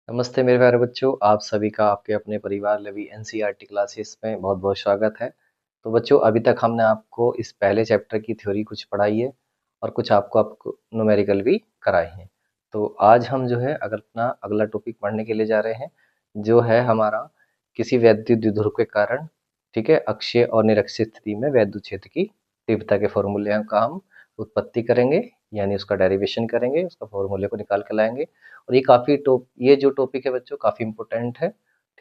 नमस्ते मेरे प्यारे बच्चों, आप सभी का आपके अपने परिवार लवी एनसीईआरटी क्लासेस में बहुत बहुत स्वागत है। तो बच्चों, अभी तक हमने आपको इस पहले चैप्टर की थ्योरी कुछ पढ़ाई है और कुछ आपको न्यूमेरिकल भी कराए हैं। तो आज हम जो है अगर अपना अगला टॉपिक पढ़ने के लिए जा रहे हैं, जो है हमारा किसी वैद्युत द्विध्रुव के कारण, ठीक है, अक्षीय और निरक्षीय स्थिति में वैद्युत क्षेत्र की तीव्रता के फॉर्मूले का हम उत्पत्ति करेंगे, यानी उसका डेरिवेशन करेंगे, उसका फॉर्मूले को निकाल के लाएंगे। और ये जो टॉपिक है बच्चों काफ़ी इम्पोर्टेंट है,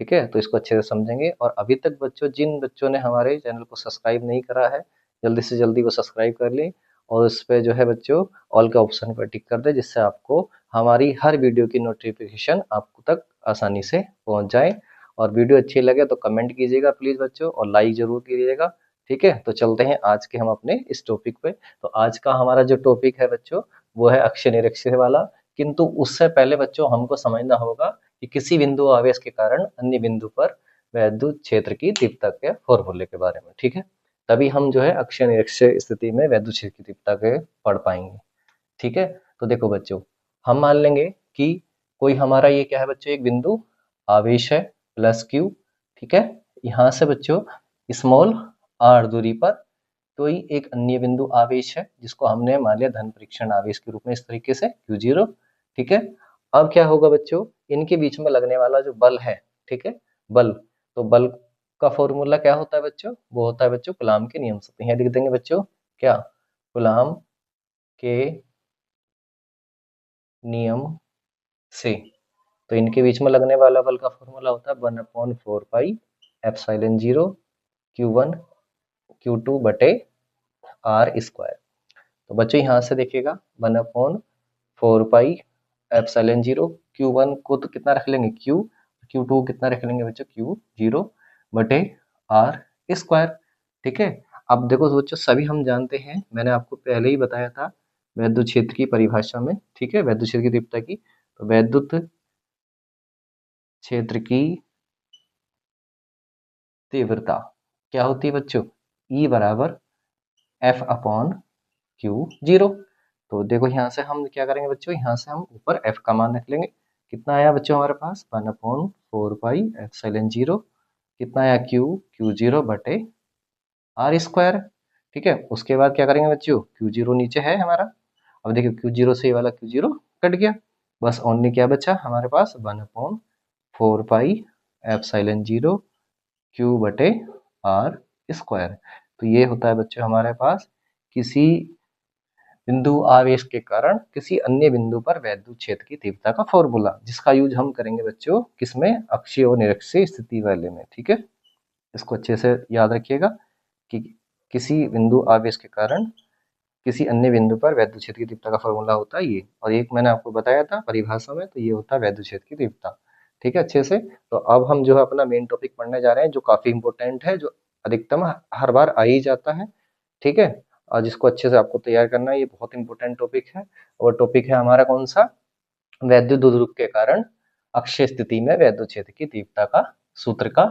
ठीक है। तो इसको अच्छे से समझेंगे। और अभी तक बच्चों, जिन बच्चों ने हमारे चैनल को सब्सक्राइब नहीं करा है, जल्दी से जल्दी वो सब्सक्राइब कर लें और उस पे जो है बच्चों ऑल का ऑप्शन पर टिक कर दे, जिससे आपको हमारी हर वीडियो की नोटिफिकेशन आपको तक आसानी से पहुंच जाए। और वीडियो अच्छी लगे तो कमेंट कीजिएगा प्लीज़ बच्चों, और लाइक ज़रूर कीजिएगा, ठीक है। तो चलते हैं आज के हम अपने इस टॉपिक पे। तो आज का हमारा जो टॉपिक है बच्चों, वो है अक्षय निरक्षीय वाला। किंतु उससे पहले बच्चों हमको समझना होगा कि किसी बिंदु आवेश के कारण अन्य बिंदु पर वैद्युत क्षेत्र की तीव्रता के फॉर्मूले के बारे में, ठीक है। तभी हम जो है अक्षय निरक्षीय स्थिति में वैद्युत क्षेत्र की तीव्रता के पढ़ पाएंगे, ठीक है। तो देखो बच्चों, हम मान लेंगे कि कोई हमारा ये क्या है बच्चों, एक बिंदु आवेश है प्लस क्यू, ठीक है। यहाँ से बच्चों स्मॉल आर दूरी पर कोई एक अन्य बिंदु आवेश है, जिसको हमने मान लिया धन परीक्षण आवेश के रूप में, इस तरीके से Q0, ठीक है। अब क्या होगा बच्चों, इनके बीच में लगने वाला जो बल है, ठीक है, बल, तो बल का फॉर्मूला क्या होता है बच्चों, वो होता है बच्चों कूलाम के नियम से। तो यहाँ लिख देंगे बच्चों क्या, कूलाम के नियम से। तो इनके बीच में लगने वाला बल का फॉर्मूला होता है 1/4 पाई Epsilon 0 Q1 Q2 बटे आर स्क्वायर। तो बच्चों यहाँ से देखिएगा 1/4 पाई Epsilon 0, Q1 को तो कितना रख लेंगे Q, Q2 कितना रख लेंगे बच्चों Q0 बटे आर स्क्वायर, ठीक है। अब देखो बच्चों, सभी हम जानते हैं, मैंने आपको पहले ही बताया था वैद्युत क्षेत्र की परिभाषा में, ठीक है, वैद्युत क्षेत्र की तीव्रता की। तो वैद्युत क्षेत्र की तीव्रता क्या होती है बच्चों, E बराबर F/Q0। तो देखो यहाँ से हम क्या करेंगे बच्चों, यहाँ से हम ऊपर F का मान रख लेंगे। कितना आया बच्चों हमारे पास 1/4 पाई Epsilon 0, कितना आया Q0 बटे आर स्क्वायर, ठीक है। उसके बाद क्या करेंगे बच्चों, Q0 नीचे है हमारा। अब देखिए Q0 से ये वाला Q0 कट गया, बस ओनली क्या बचा हमारे पास 1/4 पाई Epsilon 0 Q बटे आर स्क्वायर। तो ये होता है बच्चों हमारे पास किसी बिंदु आवेश के कारण किसी अन्य बिंदु पर वैद्युत क्षेत्र की तीव्रता का फॉर्मूला, जिसका यूज हम करेंगे बच्चों किसमें, अक्षीय और निरक्षीय स्थिति वाले में, ठीक है। इसको अच्छे से याद रखिएगा कि किसी बिंदु आवेश के कारण किसी अन्य बिंदु पर वैद्युत क्षेत्र की तीव्रता का फॉर्मूला होता है ये, और एक मैंने आपको बताया था परिभाषा में, तो ये होता है वैद्युत क्षेत्र की तीव्रता, ठीक है, अच्छे से। तो अब हम जो है अपना मेन टॉपिक पढ़ने जा रहे हैं, जो काफी इंपॉर्टेंट है, जो अधिकतम हर बार आ ही जाता है, ठीक है। और जिसको अच्छे से आपको तैयार करना है, ये बहुत इंपॉर्टेंट टॉपिक है। और टॉपिक है हमारा कौन सा, वैद्युत द्विध्रुव के कारण अक्षीय स्थिति में वैद्युत क्षेत्र की तीव्रता का सूत्र का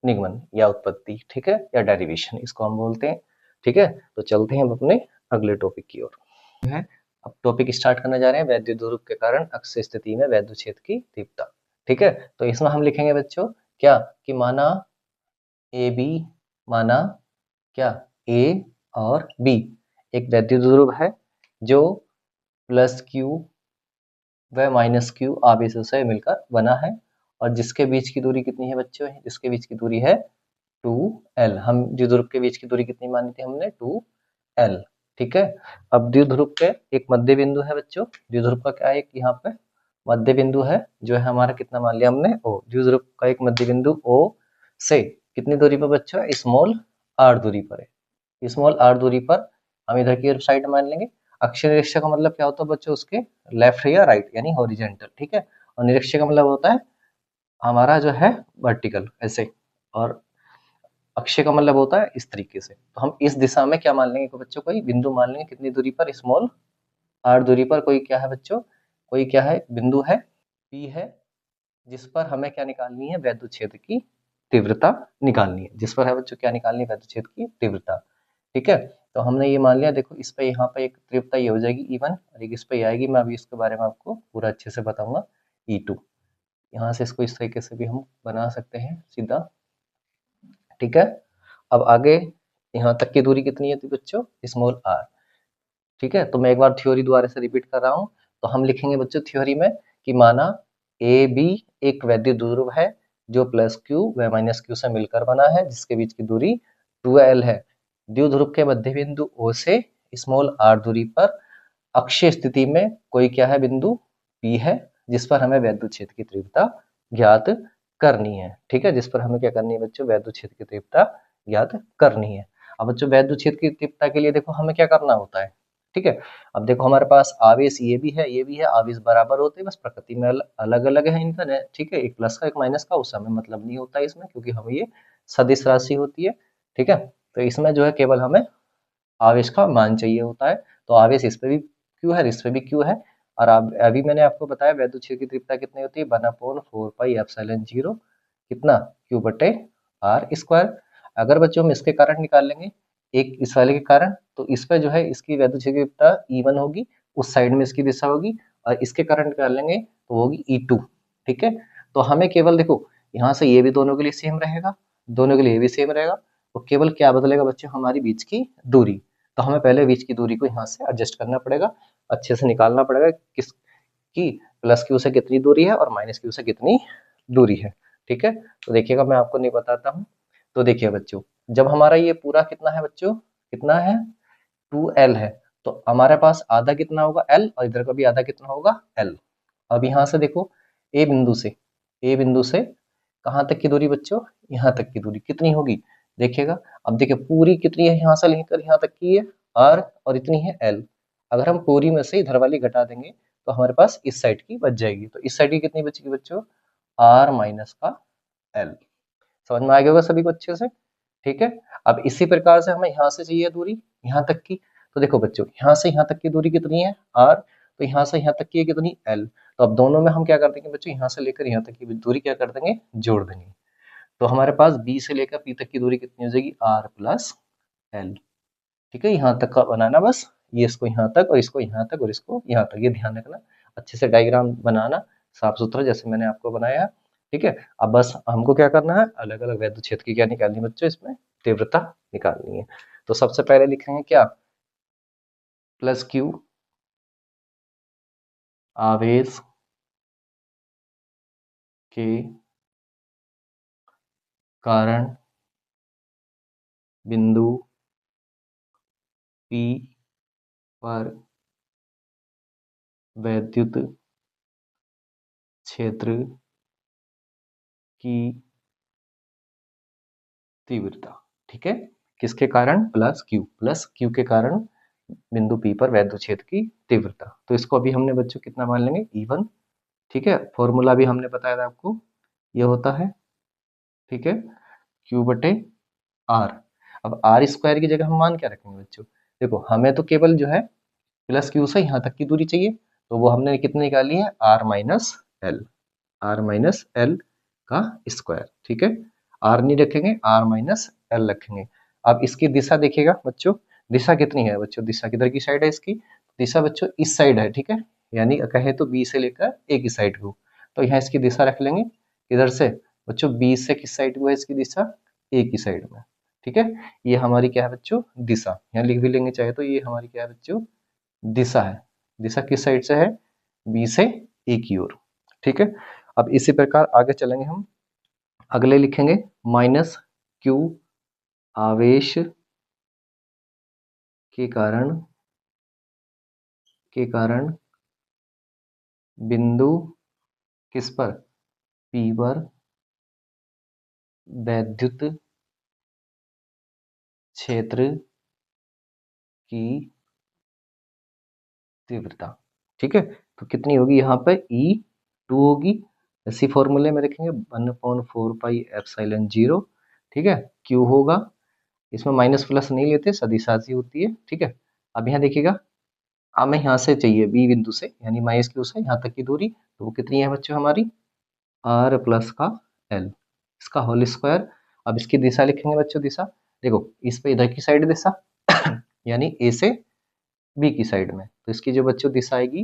निगमन या उत्पत्ति, ठीक है, या डेरिवेशन इसको हम बोलते हैं, ठीक है। तो चलते हैं हम अपने अगले टॉपिक की ओर, है। अब टॉपिक स्टार्ट करने जा रहे हैं वैद्युत ध्रुव के कारण अक्षीय स्थिति में वैद्युत क्षेत्र की तीव्रता, ठीक है। तो इसमें हम लिखेंगे बच्चों क्या, कि माना ए बी, माना क्या, ए और बी एक वैद्युत ध्रुव है, जो प्लस क्यू व माइनस क्यू आवेशों से मिलकर बना है, और जिसके बीच की दूरी कितनी है बच्चों, जिसके बीच की दूरी है 2L। हम द्विध्रुव के बीच की दूरी कितनी मानी थी हमने, 2L, ठीक है। अब द्विध्रुव के एक मध्य बिंदु है बच्चों, द्विध्रुव का क्या है, एक यहाँ पे मध्य बिंदु है, जो है हमारा कितना मान लिया हमने O, द्विध्रुव का एक मध्य बिंदु O से कितनी दूरी पर बच्चों, स्मॉल r दूरी पर है। स्मॉल r दूरी पर हम इधर की साइड मान लेंगे। अक्षीय निरीक्षक का मतलब क्या होता है बच्चों, उसके लेफ्ट या राइट यानी हॉरिजेंटल, ठीक है। और निरीक्षक का मतलब होता है हमारा जो है वर्टिकल ऐसे, और अक्षय का मतलब होता है इस तरीके से। तो हम इस दिशा में क्या मान लेंगे कि बच्चों, कोई बिंदु मान लेंगे कितनी दूरी पर, स्मॉल r दूरी पर कोई क्या है बच्चों, कोई क्या है बिंदु है P है, जिस पर हमें क्या निकालनी है, वैद्युत क्षेत्र की तीव्रता निकालनी है, जिस पर है बच्चों क्या निकालनी है, वैद्युत क्षेत्र की तीव्रता, ठीक है। तो हमने ये मान लिया, देखो इस पे यहाँ पे एक तीव्रता ये हो जाएगी E1, और एक इस पे आएगी, मैं अभी इसके बारे में आपको पूरा अच्छे से बताऊंगा, E2, यहाँ से इसको इस तरीके से भी हम बना सकते हैं सीधा, ठीक है। अब आगे यहाँ तक की दूरी कितनी है थी बच्चों, स्मॉल आर, ठीक है। तो मैं एक बार थ्योरी दोबारा से रिपीट कर रहा हूँ। तो हम लिखेंगे बच्चों थ्योरी में कि माना ए बी एक वैद्युत द्विध्रुव है जो प्लस क्यू व माइनस क्यू से मिलकर बना है, जिसके बीच की दूरी 2l है। द्विध्रुव के मध्य बिंदु O से स्मॉल r दूरी पर अक्षीय स्थिति में कोई क्या है, बिंदु P है, जिस पर हमें वैद्युत क्षेत्र की तीव्रता ज्ञात करनी है, ठीक है। जिस पर हमें क्या करनी है बच्चों, वैद्युत क्षेत्र की तीव्रता ज्ञात करनी है। अब बच्चों वैद्युत क्षेत्र की तीव्रता के लिए देखो हमें क्या करना होता है, ठीक है। अब देखो हमारे पास आवेश ये भी है, ये भी है, आवेश बराबर होते हैं, बस प्रकृति में अलग अलग है इनका, ठीक है। एक प्लस का एक माइनस का, उस समय मतलब नहीं होता है इसमें, क्योंकि हमें ये सदिश राशि होती है, ठीक है। तो इसमें जो है केवल हमें आवेश का मान चाहिए होता है। तो आवेश इस पे भी क्यू है, इस पे भी क्यू है। और अब अभी मैंने आपको बताया वैद्युत क्षेत्र की तीव्रता कितनी होती है, 1/4 पाई एप्सिलॉन 0 कितना, क्यू बटे आर स्क्वायर। अगर बच्चों हम इसके करंट निकाल लेंगे, एक इस वाले के कारण, तो इस पे जो है इसकी वैद्युत क्षेत्र की तीव्रता E1 होगी, उस साइड में इसकी दिशा होगी, और इसके करंट निकाल लेंगे तो होगी E2, ठीक है। तो हमें केवल देखो यहाँ से ये भी दोनों के लिए सेम रहेगा, दोनों के लिए ये भी सेम रहेगा, तो केवल क्या बदलेगा बच्चों, हमारी बीच की दूरी। तो हमें पहले बीच की दूरी को यहाँ से एडजस्ट करना पड़ेगा, अच्छे से निकालना पड़ेगा किस की प्लस क्यू से कितनी दूरी है और माइनस क्यू से कितनी दूरी है, ठीक है। तो देखिएगा मैं आपको नहीं बताता हूँ। तो देखिए बच्चों, जब हमारा ये पूरा कितना है बच्चों, कितना है 2l है, तो हमारे पास आधा कितना होगा l, और इधर का भी आधा कितना होगा l। अब यहाँ से देखो ए बिंदु से, ए बिंदु से कहाँ तक की दूरी बच्चों, यहाँ तक की दूरी कितनी होगी, देखिएगा। अब देखिए पूरी कितनी है, यहाँ से लेकर यहाँ तक की है r, और इतनी है l। अगर हम पूरी में से इधर वाली घटा देंगे तो हमारे पास इस साइड की बच जाएगी। तो इस साइड की कितनी बचेगी बच्चों, r माइनस का l। समझ में आ गया होगा सभी को अच्छे से, ठीक है। अब इसी प्रकार से हमें यहाँ से चाहिए दूरी यहाँ तक की। तो देखो बच्चों यहाँ से यहाँ तक की दूरी कितनी है r, तो यहाँ से यहाँ तक की है कितनी l। तो अब दोनों में हम क्या कर देंगे बच्चों, यहाँ से लेकर यहाँ तक की दूरी क्या कर देंगे, जोड़ देंगे। तो हमारे पास b से लेकर p तक की दूरी कितनी हो जाएगी, r प्लस l, ठीक है। यहाँ तक का बनाना बस, ये इसको यहाँ तक और इसको यहाँ तक और इसको यहाँ तक, ये ध्यान रखना, अच्छे से डायग्राम बनाना साफ सुथरा जैसे मैंने आपको बनाया है, ठीक है। अब बस हमको क्या करना है, अलग अलग वैद्युत क्षेत्र की क्या निकालनी है बच्चों, इसमें तीव्रता निकालनी है। तो सबसे पहले लिखेंगे क्या, प्लस क्यू आवेश के कारण बिंदु P पर वैद्युत क्षेत्र की तीव्रता, ठीक है। किसके कारण, प्लस क्यू के कारण बिंदु P पर वैद्युत क्षेत्र की तीव्रता। तो इसको अभी हमने बच्चों कितना मान लेंगे, E1, ठीक है। फॉर्मूला भी हमने बताया था आपको, ये होता है, ठीक है, क्यू बटे आर। अब आर स्क्वायर की जगह हम मान क्या रखेंगे बच्चों, देखो हमें तो केवल जो है प्लस क्यू से यहाँ तक की दूरी चाहिए, तो वो हमने कितनी निकाली है, R minus L, R minus L का स्क्वायर, ठीक है। आर नहीं रखेंगे, आर माइनस एल रखेंगे। अब इसकी दिशा देखिएगा बच्चों, दिशा कितनी है बच्चों, दिशा किधर की साइड है इसकी, दिशा बच्चों इस साइड है, ठीक है। यानी कहे तो बी से लेकर ए की साइड को, तो यहाँ इसकी दिशा रख लेंगे इधर से बच्चों, बी से किस साइड को है इसकी दिशा, ए की साइड में, ठीक है। ये हमारी क्या है बच्चों, दिशा, यहाँ लिख भी लेंगे चाहे तो, ये हमारी क्या है बच्चों, दिशा है। दिशा किस साइड से है, बी से ए की ओर, ठीक है। अब इसी प्रकार आगे चलेंगे हम, अगले लिखेंगे माइनस क्यू आवेश के कारण बिंदु किस पर, P पर वैद्युत क्षेत्र की तीव्रता, ठीक है। तो कितनी होगी यहाँ पे, E2 होगी, इसी फॉर्मूले में रखेंगे 1/4 पाई एप्सिलॉन 0, ठीक है। Q होगा, इसमें माइनस प्लस नहीं लेते, सदिशासी होती है, ठीक है। अब यहाँ देखिएगा, हमें यहाँ से चाहिए बी बिंदु से यानी माइनस क्यू से यहाँ तक की दूरी, तो वो कितनी है बच्चों हमारी, आर प्लस का एल, इसका होल स्क्वायर। अब इसकी दिशा लिखेंगे बच्चों, दिशा देखो इस पे इधर की साइड दिशा यानी ए से बी की साइड में, तो इसकी जो बच्चों दिशा आएगी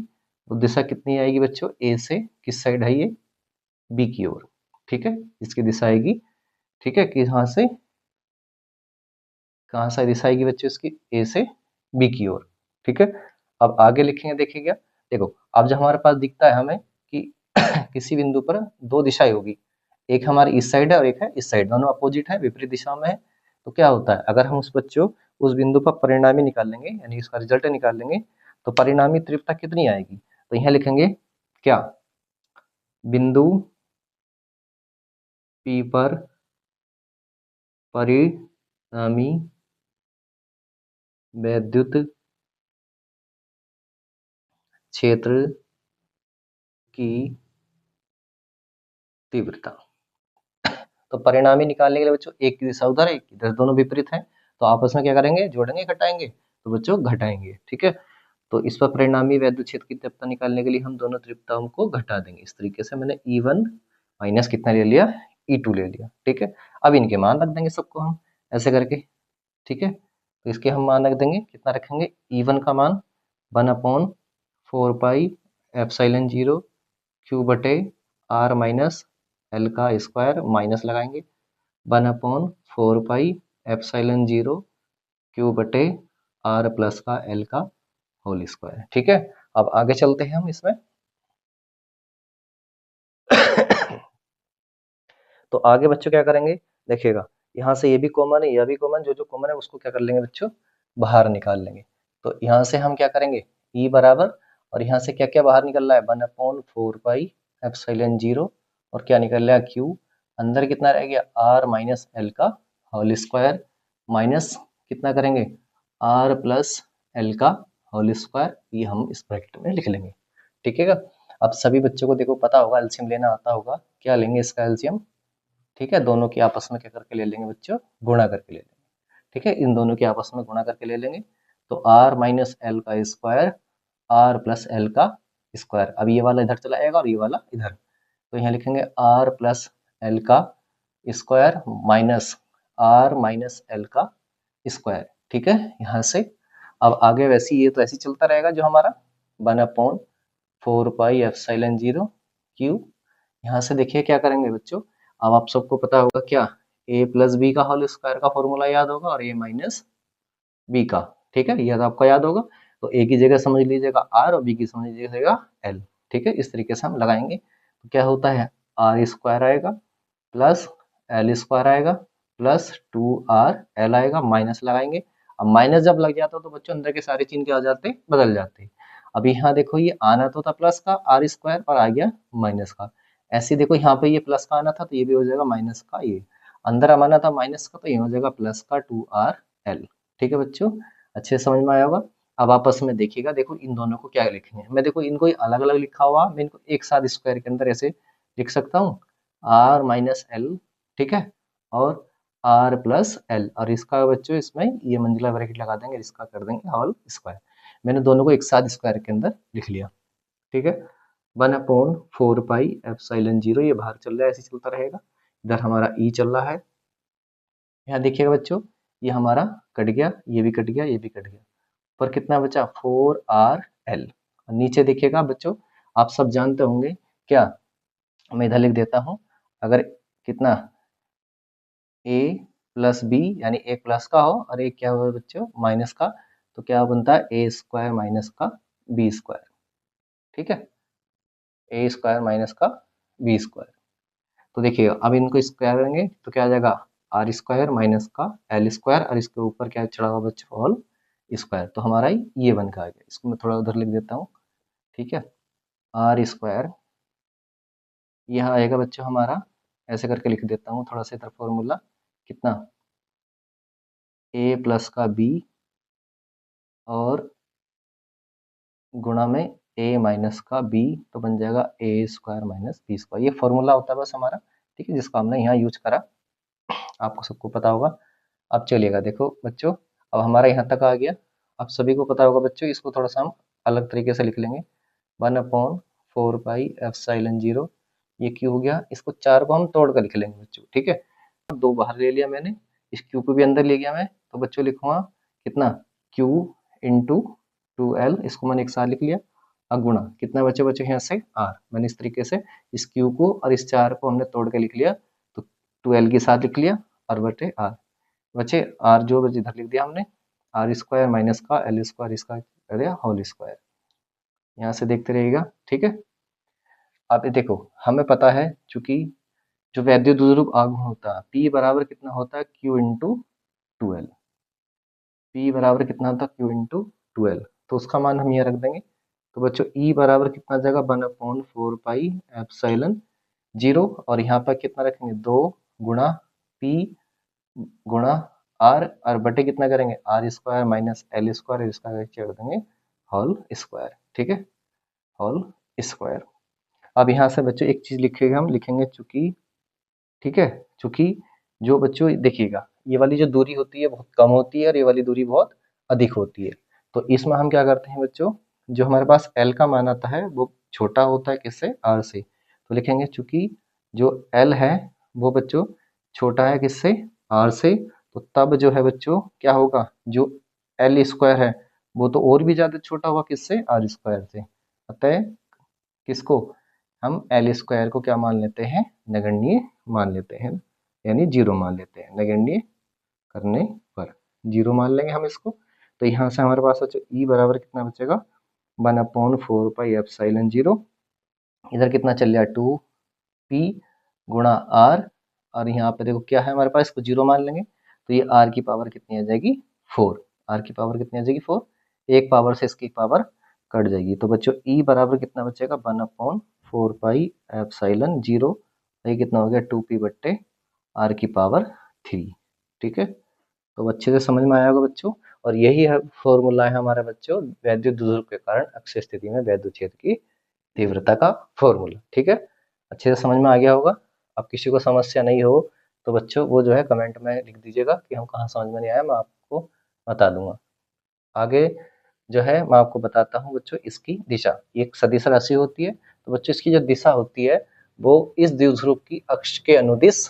वो दिशा कितनी आएगी बच्चों, ए से किस साइड है ये, बी की ओर, ठीक है, इसकी दिशा आएगी, ठीक है, कि कहाँ से दिशा आएगी बच्चों इसकी, ए से बी की ओर, ठीक है। अब आगे लिखेंगे, देखिए क्या, देखो अब जब हमारे पास दिखता है हमें कि किसी बिंदु पर दो दिशाएं होगी, एक हमारी इस साइड है और एक है इस साइड, दोनों अपोजिट है, विपरीत दिशा में है, तो क्या होता है, अगर हम उस बिंदु पर परिणामी निकाल लेंगे, यानी इसका रिजल्ट निकाल लेंगे, तो परिणामी तीव्रता कितनी आएगी, तो यहाँ लिखेंगे क्या, बिंदु पी पर परिणामी वैद्युत क्षेत्र की तीव्रता। तो परिणामी निकालने के लिए बच्चों एक की दिशा उधर है, एक की इधर, दोनों विपरीत हैं, तो आपस में क्या करेंगे, जोड़ेंगे घटाएंगे, तो बच्चों घटाएंगे, ठीक है। तो इस पर परिणामी वैद्युत क्षेत्र की तीव्रता निकालने के लिए हम दोनों तीव्रताओं को घटा देंगे, इस तरीके से मैंने E1 माइनस कितना ले लिया, E2 ले लिया, ठीक है। अब इनके मान रख देंगे सबको हम ऐसे करके, ठीक है। तो इसके हम मान रख देंगे, कितना रखेंगे, E1 का मान 1/4 पाई एप्सिलॉन 0 क्यू बटे आर माइनस एल का स्क्वायर, माइनस लगाएंगे 1/4 पाई एप्सिलॉन 0 क्यू बटे आर प्लस का एल का होल स्क्वायर, ठीक है। अब आगे चलते हैं हम इसमें तो आगे बच्चों क्या करेंगे, देखिएगा यहाँ से ये भी कॉमन है, यह भी कॉमन, जो जो कॉमन है उसको क्या कर लेंगे बच्चों, बाहर निकाल लेंगे। तो यहाँ से हम क्या करेंगे, ई बराबर, और यहाँ से क्या क्या बाहर निकल रहा है, 1/4 पाई एप्सिलॉन 0, और क्या निकल रहा है, क्यू, अंदर कितना रह गया, आर माइनस एल का होल स्क्वायर, माइनस कितना करेंगे, आर प्लस एल का होल स्क्वायर, ये हम इस ब्रैकेट में लिख लेंगे, ठीक है। अब सभी बच्चों को देखो पता होगा, एलसीएम लेना आता होगा, क्या लेंगे इसका एलसीएम, ठीक है, दोनों की आपस में क्या करके ले लेंगे बच्चों, गुणा करके ले लेंगे, ठीक है, इन दोनों की आपस में गुणा करके ले लेंगे, तो आर माइनस एल का स्क्वायर, आर प्लस एल का स्क्वायर, अब ये वाला इधर चला जाएगा और ये वाला इधर, तो यहाँ लिखेंगे आर प्लस एल का square minus R minus L का स्क्वायर, ठीक है, यहाँ से। अब आगे वैसे ये तो ऐसे ही चलता रहेगा, जो हमारा 1/4 पाई एप्सिलॉन 0 क्यू, यहाँ से देखिए क्या करेंगे बच्चों, अब आप सबको पता होगा क्या, ए प्लस बी का होल स्क्वायर का फॉर्मूला याद होगा, और ए माइनस बी का, ठीक है, यह तो आपका याद होगा, तो ए की जगह समझ लीजिएगा आर और बी की समझ लीजिएगा एल, ठीक है, इस तरीके से हम लगाएंगे, तो क्या होता है, आर स्क्वायर आएगा प्लस एल स्क्वायर आएगा प्लस 2RL आएगा, माइनस लगाएंगे, अब माइनस जब लग जाता है तो बच्चों अंदर के सारे चिन्ह क्या हो जाते हैं, बदल जाते हैं। अब यहाँ देखो ये आना तो था प्लस का आर स्क्वायर और आ गया माइनस का, ऐसे देखो यहाँ पे ये प्लस का आना था तो ये भी हो जाएगा माइनस का, ये अंदर आना था माइनस का तो ये हो जाएगा प्लस का 2RL, ठीक है बच्चों, अच्छे से समझ में आया होगा। अब आपस में देखिएगा, देखो इन दोनों को क्या लिखेंगे, मैं देखो इनको अलग अलग लिखा हुआ, मैं इनको एक साथ स्क्वायर के अंदर ऐसे लिख सकता हूँ, आर माइनस एल, ठीक है, और आर प्लस एल, और इसका बच्चों इसमें ये मंजिला ब्रैकेट लगा देंगे, इसका कर देंगे होल स्क्वायर, मैंने दोनों को एक साथ स्क्वायर के अंदर लिख लिया, ठीक है। 1/4 पाई एप्सिलॉन 0, ये बाहर चल रहा है, ऐसे चलता रहेगा, इधर हमारा ई चल रहा है, यहाँ देखिएगा बच्चों, ये हमारा कट गया, ये भी कट गया, ये भी कट गया, पर कितना बचा, 4RL, नीचे देखिएगा बच्चों, आप सब जानते होंगे क्या, मैं इधर लिख देता हूँ, अगर कितना ए प्लस बी, यानी एक प्लस का हो और एक क्या हो बच्चों माइनस का, तो क्या बनता है, ए स्क्वायर माइनस का बी स्क्वायर, ठीक है, ए स्क्वायर माइनस का बी स्क्वायर, तो देखिए अब इनको स्क्वायर करेंगे तो क्या आ जाएगा, आर स्क्वायर माइनस का एल स्क्वायर, और इसके ऊपर क्या चढ़ा हुआ बच्चों, होल स्क्वायर, तो हमारा ये बन के आ गया, इसको मैं थोड़ा उधर लिख देता हूँ, ठीक है, आर स्क्वायर, यह आएगा बच्चों हमारा, ऐसे करके लिख देता हूँ थोड़ा सा इधर फॉर्मूला, कितना, ए प्लस का बी और गुणा में ए माइनस का बी, तो बन जाएगा ए स्क्वायर माइनस बी स्क्वायर, ये फॉर्मूला होता है बस हमारा, ठीक है, जिसको हमने यहाँ यूज करा, आपको सबको पता होगा। अब चलिएगा देखो बच्चों, अब हमारा यहाँ तक आ गया, अब सभी को पता होगा बच्चों, इसको थोड़ा सा हम अलग तरीके से लिख लेंगे, 1/4 पाई एप्सिलॉन 0, ये क्यू हो गया, इसको चार को हम तोड़ कर लिख लेंगे बच्चों, ठीक है, दो बाहर ले लिया मैंने, इस क्यू को भी अंदर ले गया मैं, तो बच्चों लिखूंगा कितना, क्यू इंटू 2L, इसको मैंने एक साथ लिख लिया, अगुणा कितना बचे बचे यहाँ से r। मैंने इस तरीके से इस q को और इस 4 को हमने तोड़ के लिख लिया, तो 2l के साथ लिख लिया और बटे r बचे r जो बचे इधर लिख दिया हमने r स्क्वायर माइनस का l स्क्वायर इसका कर दिया होल स्क्वायर। यहाँ से देखते रहिएगा, ठीक है। अब ये देखो हमें पता है चूंकि जो वैद्युत द्विध्रुव आघूर्ण होता है P बराबर कितना होता है Q इंटू 2l। P बराबर कितना होता है Q इंटू 2l, तो उसका मान हम यहाँ रख देंगे। तो बच्चों E बराबर कितना जाएगा 1/4 पाई एप्सिलॉन 0 और यहाँ पर कितना रखेंगे 2 गुणा P गुणा R और बटे कितना करेंगे R square minus L square इसका कर देंगे होल स्क्वायर, ठीक है, होल स्क्वायर। अब यहाँ से बच्चों एक चीज लिखेगा, हम लिखेंगे चूंकि, ठीक है, चूंकि जो बच्चों देखिएगा ये वाली जो दूरी होती है बहुत कम होती है और ये वाली दूरी बहुत अधिक होती है, तो इसमें हम क्या करते हैं बच्चों, जो हमारे पास L का मान आता है वो छोटा होता है किससे R से, तो लिखेंगे चूंकि जो L है वो बच्चों छोटा है किससे R से, तो तब जो है बच्चों क्या होगा जो L स्क्वायर है वो तो और भी ज्यादा छोटा होगा किससे R स्क्वायर से, अतः किसको हम L स्क्वायर को क्या मान लेते हैं नगण्य मान लेते हैं, यानी 0 मान लेते हैं, नगण्य करने पर 0 मान लेंगे हम इसको। तो यहाँ से हमारे पास बच्चों E बराबर कितना बचेगा 1/4 पाई एप्सिलॉन 0, इधर कितना चल गया 2p गुणा r और यहाँ पे देखो क्या है हमारे पास, इसको 0 मान लेंगे तो ये r की पावर कितनी आ जाएगी 4, r की पावर कितनी आ जाएगी 4, एक पावर से इसकी पावर कट जाएगी। तो बच्चों E बराबर कितना बचेगा 1/4 पाई एप्सिलॉन 0, ये कितना हो गया 2p बट्टे r की पावर 3, ठीक है। तो अच्छे से समझ में आया होगा बच्चों, और यही है फॉर्मूला है हमारा बच्चों वैद्युत द्विध्रुव के कारण अक्षीय स्थिति में वैद्युत क्षेत्र की तीव्रता का फॉर्मूला, ठीक है। अच्छे से समझ में आ गया होगा। अब किसी को समस्या नहीं हो तो बच्चों वो जो है कमेंट में लिख दीजिएगा कि हम कहाँ समझ में नहीं आया, मैं आपको बता दूंगा। आगे जो है मैं आपको बताता हूँ बच्चों इसकी दिशा, एक सदिश राशि होती है, तो बच्चों इसकी जो दिशा होती है वो इस द्विध्रुव की अक्ष के अनुदिश,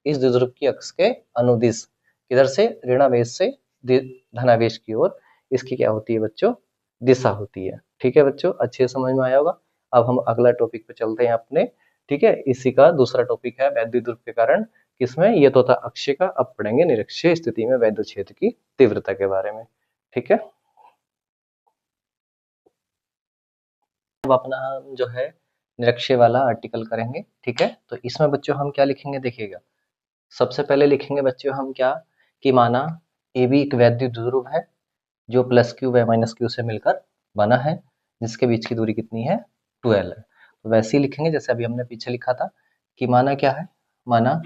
इस द्विध्रुव की अक्ष के अनुदिश किधर से ऋणावेश से धनावेश की ओर इसकी क्या होती है बच्चों दिशा होती है, ठीक है बच्चों, अच्छे से समझ में आया होगा। अब हम अगला टॉपिक पे चलते हैं अपने, ठीक है, इसी का दूसरा टॉपिक है वैद्युत ध्रुव के कारण किसमें, ये तो था अक्षीय का, अब पढ़ेंगे निरक्षीय स्थिति में वैद्युत क्षेत्र की तीव्रता के बारे में, ठीक है। अब अपना हम जो है निरक्षीय वाला आर्टिकल करेंगे, ठीक है। तो इसमें बच्चों हम क्या लिखेंगे देखिएगा, सबसे पहले लिखेंगे बच्चों हम क्या कि माना ए बी एक वैद्युत ध्रुव है जो प्लस क्यू व माइनस क्यू से मिलकर बना है, जिसके बीच की दूरी कितनी है 12 है। तो वैसे ही लिखेंगे जैसे अभी हमने पीछे लिखा था कि माना क्या है, माना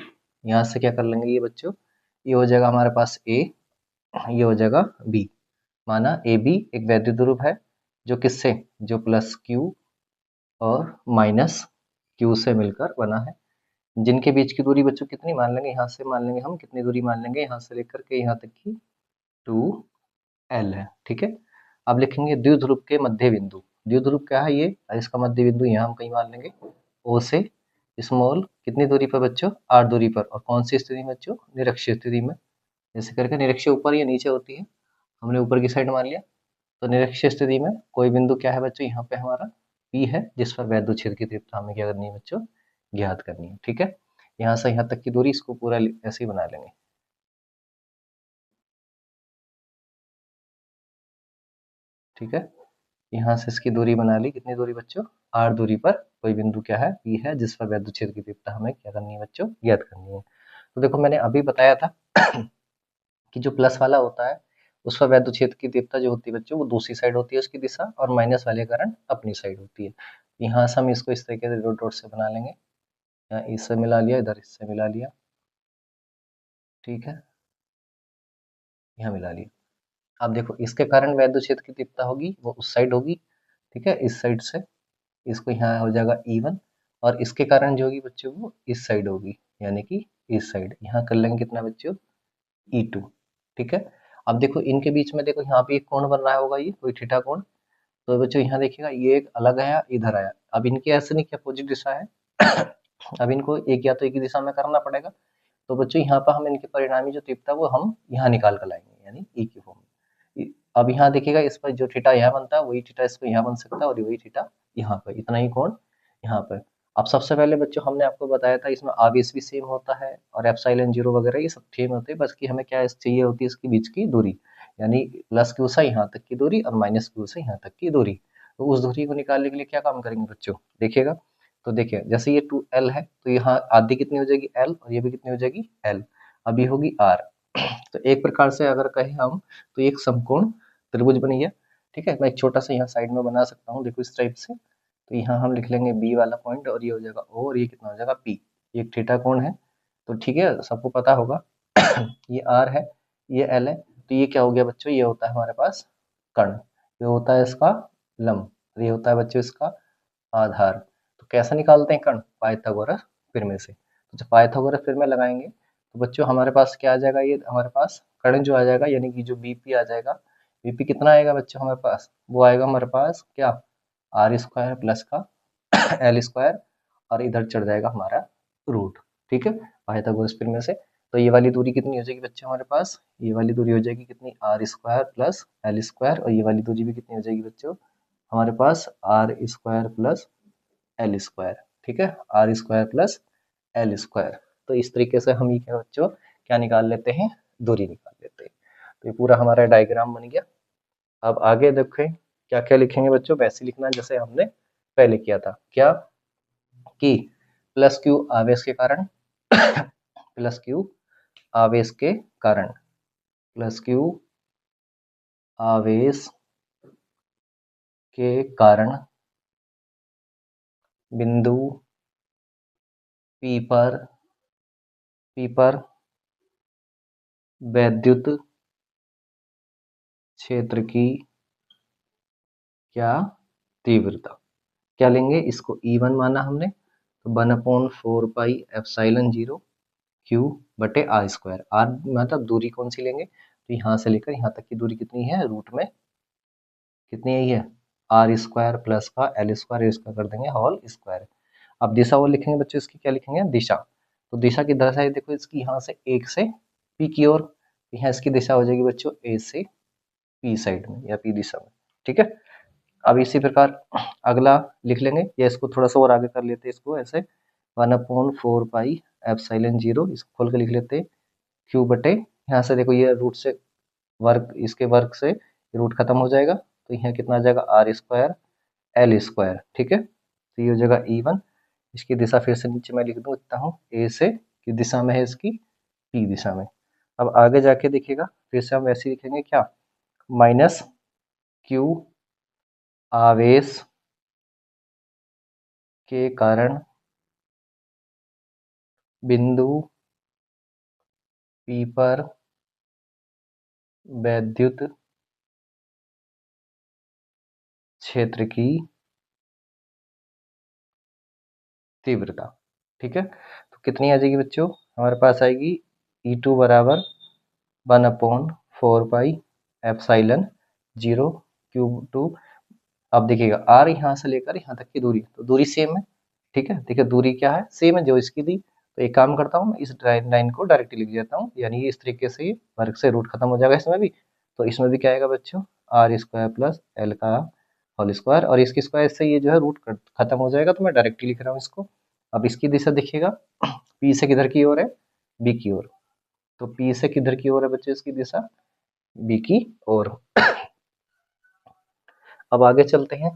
यहाँ से क्या कर लेंगे ये बच्चों, ये हो जाएगा हमारे पास ए, ये हो जाएगा बी। माना ए बी एक वैद्युत ध्रुव है जो किससे, जो प्लस क्यू और माइनस क्यू से मिलकर बना है, जिनके बीच की दूरी बच्चों कितनी मान लेंगे, यहाँ से मान लेंगे हम कितनी दूरी मान लेंगे, यहाँ से लेकर के यहाँ तक की 2l है, ठीक है। अब लिखेंगे द्विध्रुव के मध्य बिंदु, द्विध्रुव क्या है ये, इसका मध्य बिंदु यहाँ हम कहीं मान लेंगे O से स्मॉल कितनी दूरी पर बच्चों r दूरी पर, और कौन सी स्थिति में बच्चों निरक्षीय स्थिति में, जैसे करके निरक्षीय ऊपर या नीचे होती है, हमने ऊपर की साइड मान लिया। तो निरक्षीय स्थिति में कोई बिंदु क्या है बच्चों यहाँ पे हमारा P है जिस पर वैद्युत क्षेत्र की तीव्रता हमें क्या करनी है बच्चों ज्ञात करनी है, ठीक है। यहाँ से यहाँ तक की दूरी इसको पूरा ऐसे ही बना लेंगे, ठीक है। यहाँ से इसकी दूरी बना ली, कितनी दूरी बच्चों r दूरी पर कोई बिंदु क्या है P है जिस पर वैद्युत क्षेत्र की तीव्रता हमें क्या करनी है बच्चों ज्ञात करनी है। तो देखो मैंने अभी बताया था कि जो प्लस वाला होता है उस पर वैद्युत क्षेत्र की तीव्रता जो होती है बच्चों वो दूसरी साइड होती है उसकी दिशा, और माइनस वाले कारण अपनी साइड होती है। यहाँ से हम इसको इस तरीके से डॉट डॉट से बना लेंगे, यहाँ इससे मिला लिया, इधर इससे मिला लिया, ठीक है, यहाँ मिला लिया। अब देखो इसके कारण वैद्युत क्षेत्र की तीव्रता होगी वो उस साइड होगी, ठीक है, इस साइड से, इसको यहाँ हो जाएगा E1, और इसके कारण जो होगी बच्चों वो इस साइड होगी, यानी कि इस साइड, यहाँ कर लेंगे कितना बच्चों E2, ठीक है। अब देखो इनके बीच में देखो यहाँ पे एक कोण बन रहा होगा, ये कोई थीटा कोण, तो बच्चों यहाँ देखिएगा ये एक अलग आया इधर आया, अब इनके ऐसे नहीं कि अपोजिट दिशा है अब इनको एक या तो एक ही दिशा में करना पड़ेगा, तो बच्चों यहाँ पर हम इनके परिणामी जो तीव्रता वो हम यहाँ निकाल कर लाएंगे, यानी ई की फॉर्म में। अब यहाँ देखिएगा इस पर जो थीटा यहाँ बनता है वही थीटा इसको यहाँ बन सकता है और वही थीटा यहाँ पर, इतना ही कोण यहाँ पर। अब सबसे पहले बच्चों हमने आपको बताया था इसमें आवेश भी सेम होता है और एप्सिलॉन जीरो वगैरह ये सब सेम होते हैं, बस कि हमें क्या चाहिए होती है इसके बीच की दूरी, यानी प्लस क्यू से यहाँ तक की दूरी और माइनस क्यू से यहाँ तक की दूरी। तो उस दूरी को निकालने के लिए क्या काम करेंगे बच्चों, देखिएगा। तो देखिए जैसे ये 2L है तो यहाँ आधी कितनी हो जाएगी L और ये भी कितनी हो जाएगी L, अभी होगी R। तो एक प्रकार से अगर कहें हम तो एक समकोण त्रिभुज बन गया। ठीक है, मैं एक छोटा सा यहाँ साइड में बना सकता हूँ, देखो इस टाइप से। तो यहाँ हम लिख लेंगे बी वाला पॉइंट और ये हो जाएगा ओ और ये कितना हो जाएगा पी, ये एक थीटा कोण है। तो ठीक है, सबको पता होगा ये आर है, ये एल है। तो ये क्या हो गया बच्चों, ये होता है हमारे पास कर्ण, ये होता है इसका लंब, ये होता है बच्चों इसका आधार। तो कैसे निकालते हैं कर्ण, पाइथागोरस प्रमेय से। तो जब पाइथागोरस प्रमेय लगाएंगे तो बच्चों हमारे पास क्या आ जाएगा, ये हमारे पास कर्ण जो आ जाएगा, यानी कि जो बीपी आ जाएगा, बीपी कितना आएगा बच्चों हमारे पास, वो आएगा हमारे पास क्या, आर स्क्वायर प्लस का एल स्क्वायर और इधर चढ़ जाएगा हमारा रूट। ठीक है, पाइथागोरस प्रमेय से। तो ये वाली दूरी कितनी हो जाएगी बच्चों हमारे पास, ये वाली दूरी हो जाएगी कितनी, R square plus L square, और ये वाली दूरी भी कितनी हो जाएगी बच्चों हमारे पास, R square plus L square. ठीक है, R square plus L square. तो इस तरीके से हम ये क्या बच्चों क्या निकाल लेते हैं, दूरी निकाल लेते हैं। तो ये पूरा हमारा डायग्राम बन गया। अब आगे देखें क्या क्या लिखेंगे बच्चों, वैसे लिखना जैसे हमने पहले किया था, क्या कि प्लस क्यू आवेश के कारण प्लस क्यू आवेश के कारण, प्लस क्यू आवेश के कारण बिंदु पी पर वैद्युत क्षेत्र की क्या तीव्रता, क्या लेंगे इसको E1 माना हमने, तो 1/4 पाई एप्सिलॉन 0 क्यू बटे आर स्क्वायर। आर मतलब दूरी कौन सी लेंगे, तो यहाँ से लेकर यहाँ तक की दूरी कितनी है, रूट में कितनी है ये, आर स्क्वायर प्लस का एल स्क्वायर, इसका कर देंगे होल स्क्वायर। अब दिशा वो लिखेंगे बच्चों, इसकी क्या लिखेंगे दिशा। तो दिशा की दशा है देखो इसकी, यहाँ से एक से पी की ओर, यहाँ इसकी दिशा हो जाएगी बच्चों ए से पी साइड में या पी दिशा में। ठीक है, अब इसी प्रकार अगला लिख लेंगे, या इसको थोड़ा सा और आगे कर लेते हैं, इसको ऐसे 1/4 पाई एप्सिलॉन 0, इसको खोल के लिख लेते हैं क्यू बटे, यहाँ से देखो ये रूट से वर्ग, इसके वर्ग से रूट खत्म हो जाएगा, तो यहाँ कितना आ जाएगा आर स्क्वायर एल स्क्वायर। ठीक है, तो ये हो जाएगा E1। इसकी दिशा फिर से नीचे मैं लिख देता हूँ, ए से किस दिशा में है इसकी, पी दिशा में। अब आगे जाके देखिएगा फिर से हम वैसे ही लिखेंगे क्या, माइनस क्यू आवेश के कारण बिंदु पी पर वैद्युत क्षेत्र की तीव्रता। ठीक है, तो कितनी आ जाएगी बच्चों हमारे पास आएगी E2 बराबर 1/4 पाई एप्सिलॉन 0 क्यूब 2। अब देखिएगा आर यहाँ से लेकर यहाँ तक की दूरी, तो दूरी सेम है। ठीक है, देखिए दूरी क्या है, सेम है जो इसकी दी। तो एक काम करता हूँ मैं इस लाइन को डायरेक्टली लिख देता हूँ, यानी इस तरीके से ये वर्ग से रूट खत्म हो जाएगा इसमें भी। तो इसमें भी क्या आएगा बच्चों, आर स्क्वायर प्लस एल का होल स्क्वायर, और इसकी स्क्वायर से ये जो है रूट खत्म हो जाएगा, तो मैं डायरेक्टली लिख रहा हूँ इसको। अब इसकी दिशा देखिएगा पी से किधर की ओर है, बी की ओर। तो पी से किधर की ओर है बच्चों इसकी दिशा, बी की ओर। अब आगे चलते हैं।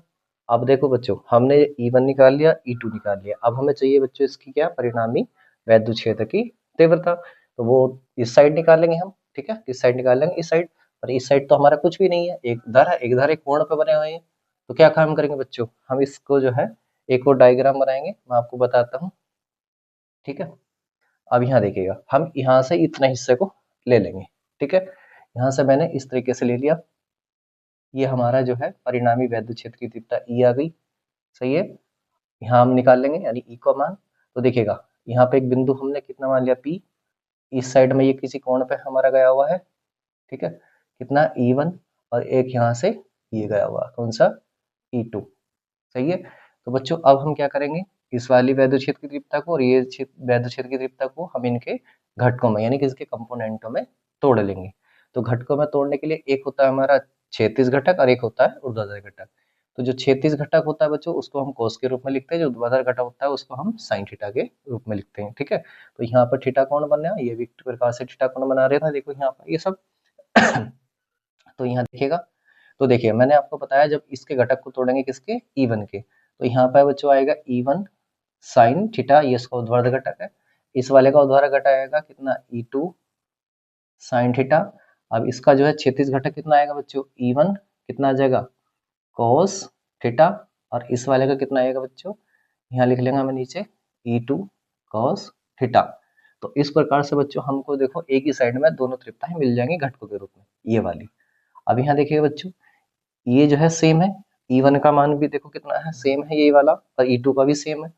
अब देखो बच्चों हमने E1 निकाल लिया, E2 निकाल लिया, अब हमें चाहिए बच्चों इसकी क्या, परिणामी वैद्युत क्षेत्र की तीव्रता। तो वो इस साइड निकालेंगे हम। ठीक है, किस साइड निकालेंगे, इस साइड। और इस साइड तो हमारा कुछ भी नहीं है, एक धर है, एक धर एक कोण पे बने हुए हैं। तो क्या काम करेंगे बच्चों, हम इसको जो है एक और डायग्राम बनाएंगे, मैं आपको बताता हूँ। ठीक है, अब यहाँ देखिएगा हम यहाँ से इतना हिस्से को ले लेंगे। ठीक है, यहाँ से मैंने इस तरीके से ले लिया, ये हमारा जो है परिणामी वैद्युत क्षेत्र की तीव्रता E आ गई। सही है, यहाँ हम निकाल लेंगे यानी E का मान। तो देखिएगा यहाँ पे एक बिंदु हमने कितना मान लिया P, इस साइड में ये किसी कोण पे हमारा गया हुआ है। ठीक है, कितना E1, और एक यहाँ से ये गया हुआ कौन सा, E2। सही है, तो बच्चों अब हम क्या करेंगे, इस वाली वैद्युत क्षेत्र की तीव्रता को और ये वैद्युत क्षेत्र की तीव्रता को हम इनके घटकों में यानी कि इसके कंपोनेंटों में तोड़ लेंगे। तो घटकों में तोड़ने के लिए एक होता है हमारा क्षैतिज घटक और एक होता है ऊर्ध्वाधर घटक। तो जो क्षैतिज घटक होता है बच्चों उसको हम cos के रूप में लिखते हैं, जो ऊर्ध्वाधर घटक होता है उसको हम sin थीटा के रूप में लिखते हैं। ठीक है, तो यहाँ पर थीटा कौन बना, ये भी एक प्रकार से थीटा कौन बना रहे था, देखो यहाँ पर ये सब। तो यहाँ देखिएगा, तो देखिए मैंने आपको बताया जब इसके घटक को तोड़ेंगे किसके, E1 के, तो यहाँ पर बच्चों आएगा E1 sin थीटा, ये इसका ऊर्ध्वाधर घटक है। इस वाले का ऊर्ध्वाधर घटक आएगा कितना, E2 sin थीटा। अब इसका जो है क्षैतिज घटक कितना आएगा बच्चों, E1 कितना आ जाएगा, cos थीटा। और इस वाले का कितना आएगा बच्चों, यहाँ लिख लेंगे हमें नीचे E2 cos थीटा। तो इस प्रकार से बच्चों हमको देखो एक ही साइड में दोनों त्रिभुजाएं मिल जाएंगी घटकों के रूप में, ये वाली। अब यहाँ देखिए बच्चों, ये जो है सेम है, E1 का मान भी देखो कितना है, सेम है ये वाला, और E2 का भी सेम है,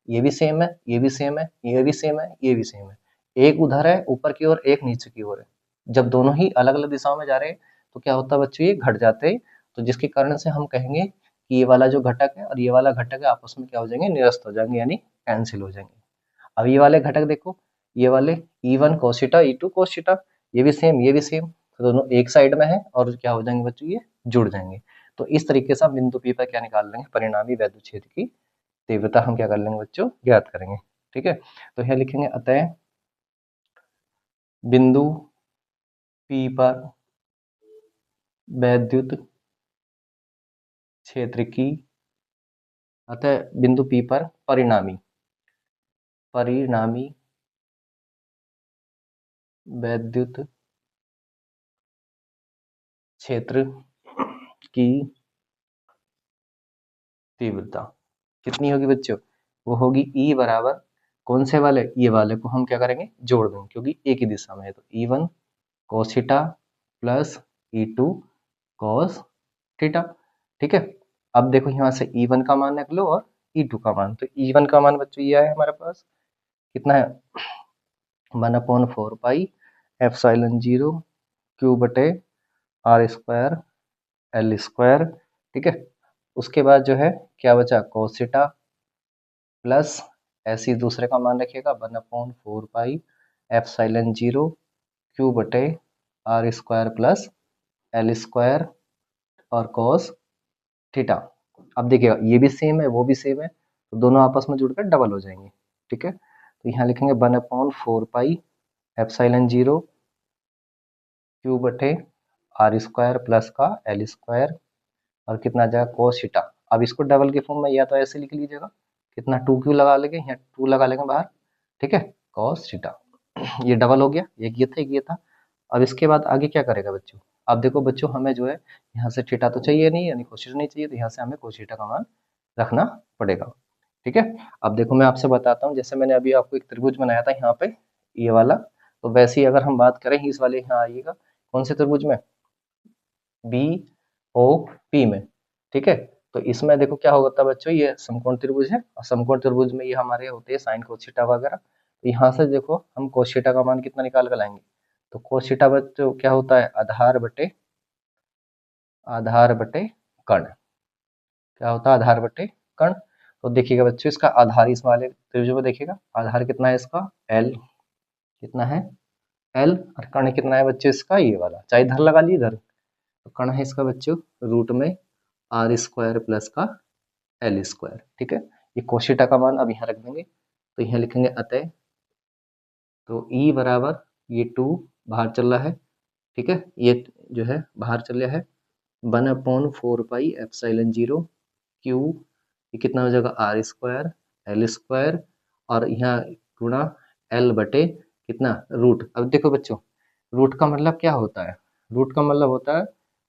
ये भी सेम है, ये भी सेम है, ये भी सेम है, ये भी सेम है। एक उधर है ऊपर की ओर, एक नीचे की ओर है। जब दोनों ही अलग अलग दिशाओं में जा रहे हैं तो क्या होता है बच्चों, ये घट जाते हैं। तो जिसके कारण से हम कहेंगे कि ये वाला जो घटक है और ये वाला घटक है आपस में क्या हो जाएंगे, निरस्त हो जाएंगे, यानी कैंसिल हो जाएंगे। अब ये वाले घटक देखो, ये वाले E1 cos theta, E2 cos theta, ये भी सेम, ये भी सेम, तो दोनों एक साइड में है और क्या हो जाएंगे बच्चों, ये जुड़ जाएंगे। तो इस तरीके से हम बिंदु P पर क्या निकाल लेंगे, परिणामी वैद्युत क्षेत्र की तीव्रता हम क्या कर लेंगे बच्चों, ज्ञात करेंगे। ठीक है, तो यहाँ लिखेंगे अतः बिंदु P पर वैद्युत क्षेत्र की, अतः बिंदु P पर परिणामी वैद्युत क्षेत्र की तीव्रता कितनी होगी बच्चों, वो होगी E बराबर कौन से वाले, ये वाले को हम क्या करेंगे, जोड़ देंगे, क्योंकि एक ही दिशा में है। तो E1 cos theta plus E2 cos theta. ठीक है, अब देखो यहाँ से E1 का मान निकलो और E2 का मान। तो E1 का मान बच्चों ये है हमारे पास, कितना है, 1/4 पाई एप्सिलॉन 0 Q बटे R स्क्वायर L स्क्वायर। ठीक है, उसके बाद जो है क्या बचा, cos थीटा प्लस ऐसे ही दूसरे का मान रखिएगा 1/4 पाई एप्सिलॉन 0 Q बटे R square plus L square और cos थीटा। अब देखिएगा ये भी सेम है, वो भी सेम है, तो दोनों आपस में जुड़कर डबल हो जाएंगे। ठीक है, तो यहाँ लिखेंगे 1/4 पाई एप्सिलॉन 0 Q बटे R स्क्वायर प्लस का L स्क्वायर और कितना आ जाएगा cos थीटा। अब इसको डबल के फॉर्म में या तो ऐसे लिख लीजिएगा, कितना 2Q लगा लेंगे, यहाँ 2 लगा लेंगे बाहर। ठीक है, cos थीटा, ये डबल हो गया, एक ये था एक ये था। अब इसके बाद आगे क्या करेगा बच्चों, अब देखो बच्चों हमें जो है यहाँ से थीटा तो चाहिए नहीं, यानी cos थीटा नहीं चाहिए, तो यहाँ से हमें cos थीटा का मान रखना पड़ेगा। ठीक है, अब देखो मैं आपसे बताता हूँ, जैसे मैंने अभी आपको एक त्रिभुज बनाया था यहाँ पे ये वाला, तो वैसे ही अगर हम बात करें इस वाले, यहाँ आइएगा कौन से त्रिभुज में, BOP में। ठीक है, तो इसमें देखो क्या होता है बच्चों, ये समकोण त्रिभुज है और समकोण त्रिभुज में ये हमारे होते हैं साइन cos थीटा वगैरह। तो यहाँ से देखो हम cos थीटा का मान कितना निकाल कर लाएंगे, तो cos थीटा बच्चों क्या होता है, आधार बटे कर्ण। क्या होता है, आधार बटे कर्ण। तो देखिएगा बच्चों इसका आधार इस वाले त्रिभुज में देखिएगा, आधार कितना है इसका, L कितना है, L, और कर्ण कितना है बच्चों इसका, ये वाला, चाहे इधर लगा लीजिए इधर। तो कर्ण है इसका बच्चों रूट में R स्क्वायर प्लस का L स्क्वायर। ठीक है, ये cos थीटा का मान अब यहाँ रख देंगे, तो यहाँ लिखेंगे अतः, तो E बराबर ये 2 बाहर चल रहा है। ठीक है, ये जो है बाहर चल रहा है 1/4 पाई एप्सिलॉन 0 Q, ये कितना हो जाएगा R स्क्वायर L स्क्वायर और यहाँ गुणा L बटे कितना रूट। अब देखो बच्चों रूट का मतलब क्या होता है, रूट का मतलब होता है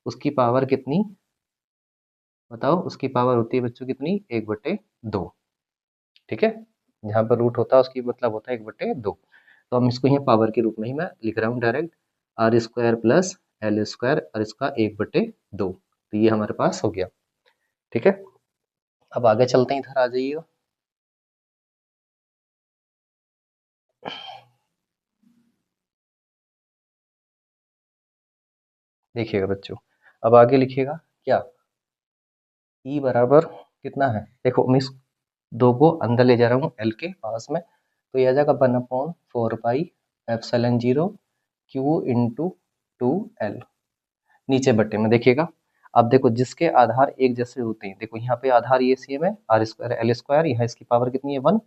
उसकी पावर कितनी, बताओ, उसकी पावर होती है बच्चों कितनी, 1/2। ठीक है, जहाँ पर रूट होता है उसकी मतलब होता है 1/2। तो हम इसको यहाँ पावर के रूप में ही मैं लिख रहा हूँ direct, R square plus L square और इसका 1/2, तो ये हमारे पास हो गया। ठीक है, अब आगे चलते हैं, इधर आ जाइए। देखिएगा बच्चों, अब आगे लिखिएगा क्या, E बराबर कितना है, देखो मैं इस 2 को अंदर ले जा रहा हूँ L के पास में, तो यह आ जाएगा 1/4 pi epsilon 0 Q into 2L, नीचे बट्टे में देखिएगा अब देखो जिसके आधार एक जैसे होते हैं, देखो यहाँ पे आधार ये सेम है, आर स्क्वायर एल स्क्वायर, यहाँ इसकी पावर कितनी है 1,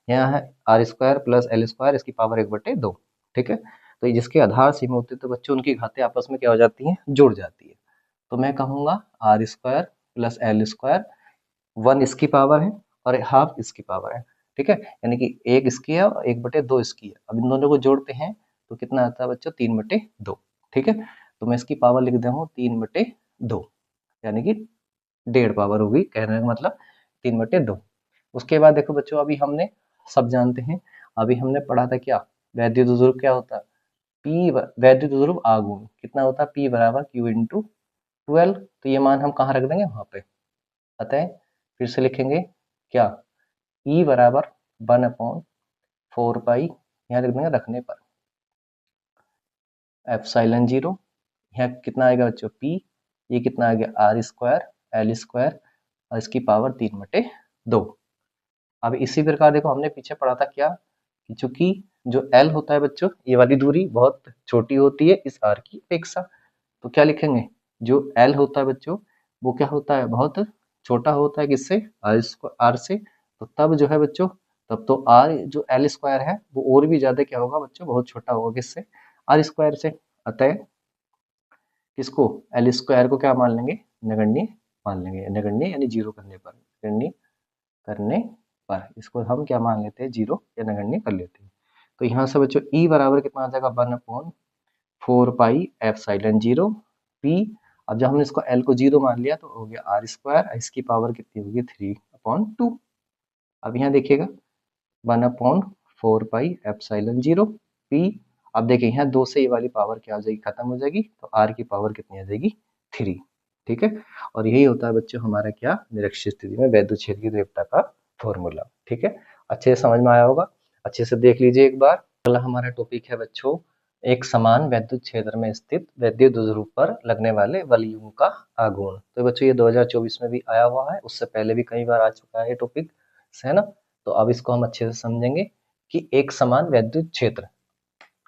यहाँ है R square plus L square, इसकी पावर 1/2, ठीक है। तो ये जिसके आधार सेम होते हैं तो बच्चों उनकी घातें आपस में क्या हो जाती हैं, जुड़ जाती है। तो मैं कहूँगा R square plus L square, 1 इसकी पावर है और हाफ इसकी पावर है, ठीक है। यानी कि एक इसकी है और 1/2 इसकी है। अब इन दोनों को जोड़ते हैं तो कितना आता है बच्चों, 3/2, ठीक है। तो मैं इसकी पावर लिख दे हूँ 3/2, यानी कि 1.5 पावर होगी, कहने का मतलब 3/2। उसके बाद देखो बच्चों, अभी हमने सब जानते हैं, अभी हमने पढ़ा था क्या, वैद्युत ध्रुव क्या होता है, पी वैद्युत ध्रुव आघूर्ण कितना होता है, P बराबर Q इंटू 12। तो ये मान हम कहाँ रख देंगे, वहां पे। अतः फिर से लिखेंगे क्या, E बराबर 1/4 पाई, यहाँ लिख देंगे रखने पर, एप्सिलॉन 0, यहाँ कितना आएगा बच्चों P, ये कितना आ गया आर स्क्वायर एल स्क्वायर और इसकी पावर 3/2। अब इसी प्रकार देखो हमने पीछे पढ़ा था क्या, कि चूंकि जो L होता है बच्चों, ये वाली दूरी बहुत छोटी होती है इस R की अपेक्षा, तो क्या लिखेंगे, जो L होता है बच्चों वो क्या होता है, बहुत छोटा होता है किससे, R से। तो तब जो है बच्चों, तब तो R जो L स्क्वायर है वो और भी ज्यादा क्या होगा बच्चों, बहुत छोटा होगा किससे, R स्क्वायर से। अतः किसको, L स्क्वायर को क्या मान लेंगे, नगण्य मान लेंगे, नगण्य यानी जीरो करने पर, नगण्य करने पर इसको हम क्या मान लेते हैं, जीरो या नगण्य कर लेते हैं। तो यहाँ से बच्चों E बराबर कितना आ जाएगा, 1/4 पाई एप्सिलॉन 0 P। अब जब हमने इसको L को 0 मान लिया तो हो गया आर स्क्वायर, इसकी पावर कितनी होगी 3/2। अब यहाँ देखिएगा 1/4 पाई एप्सिलॉन 0 P। अब देखिए यहाँ 2 से ये वाली पावर क्या हो जाएगी, खत्म हो जाएगी, तो R की पावर कितनी आ जाएगी 3, ठीक है। और यही होता है बच्चों हमारा क्या, निरक्षीय स्थिति में वैद्युत क्षेत्र की तीव्रता का फॉर्मूला, ठीक है। अच्छे से समझ में आया होगा, अच्छे से देख लीजिए एक बार। अगला हमारा टॉपिक है बच्चों, एक समान वैद्युत क्षेत्र में स्थित वैद्युत ध्रुव पर लगने वाले वलयों का आघूर्ण। तो बच्चों ये 2024 में भी आया हुआ है, उससे पहले भी कई बार आ चुका है ये टॉपिक, है ना। तो अब इसको हम अच्छे से समझेंगे कि एक समान वैद्युत क्षेत्र